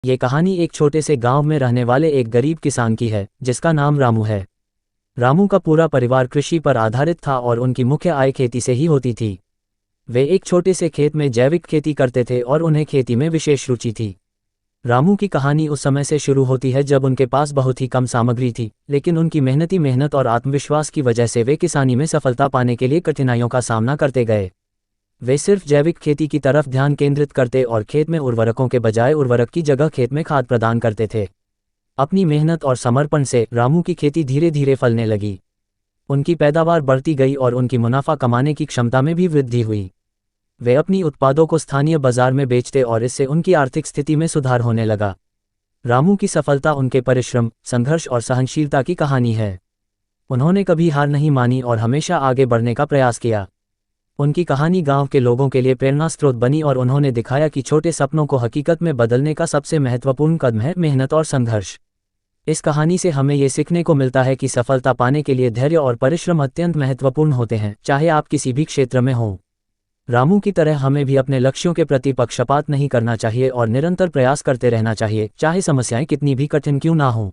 ये कहानी एक छोटे से गांव में रहने वाले एक गरीब किसान की है, जिसका नाम रामू है। रामू का पूरा परिवार कृषि पर आधारित था और उनकी मुख्य आय खेती से ही होती थी। वे एक छोटे से खेत में जैविक खेती करते थे और उन्हें खेती में विशेष रुचि थी। रामू की कहानी उस समय से शुरू होती है जब उनके पास बहुत ही कम सामग्री थी, लेकिन उनकी मेहनत और आत्मविश्वास की वजह से वे किसानी में सफलता पाने के लिए कठिनाइयों का सामना करते गए। वे सिर्फ जैविक खेती की तरफ ध्यान केंद्रित करते और खेत में उर्वरकों के बजाय उर्वरक की जगह खेत में खाद प्रदान करते थे। अपनी मेहनत और समर्पण से रामू की खेती धीरे धीरे फलने लगी। उनकी पैदावार बढ़ती गई और उनकी मुनाफा कमाने की क्षमता में भी वृद्धि हुई। वे अपनी उत्पादों को स्थानीय बाजार में बेचते और इससे उनकी आर्थिक स्थिति में सुधार होने लगा। रामू की सफलता उनके परिश्रम, संघर्ष और सहनशीलता की कहानी है। उन्होंने कभी हार नहीं मानी और हमेशा आगे बढ़ने का प्रयास किया। उनकी कहानी गांव के लोगों के लिए प्रेरणा स्रोत बनी और उन्होंने दिखाया कि छोटे सपनों को हकीकत में बदलने का सबसे महत्वपूर्ण कदम है मेहनत और संघर्ष। इस कहानी से हमें ये सीखने को मिलता है कि सफलता पाने के लिए धैर्य और परिश्रम अत्यंत महत्वपूर्ण होते हैं, चाहे आप किसी भी क्षेत्र में हों। रामू की तरह हमें भी अपने लक्ष्यों के प्रति पक्षपात नहीं करना चाहिए और निरंतर प्रयास करते रहना चाहिए, चाहे समस्याएं कितनी भी कठिन क्यों ना हों।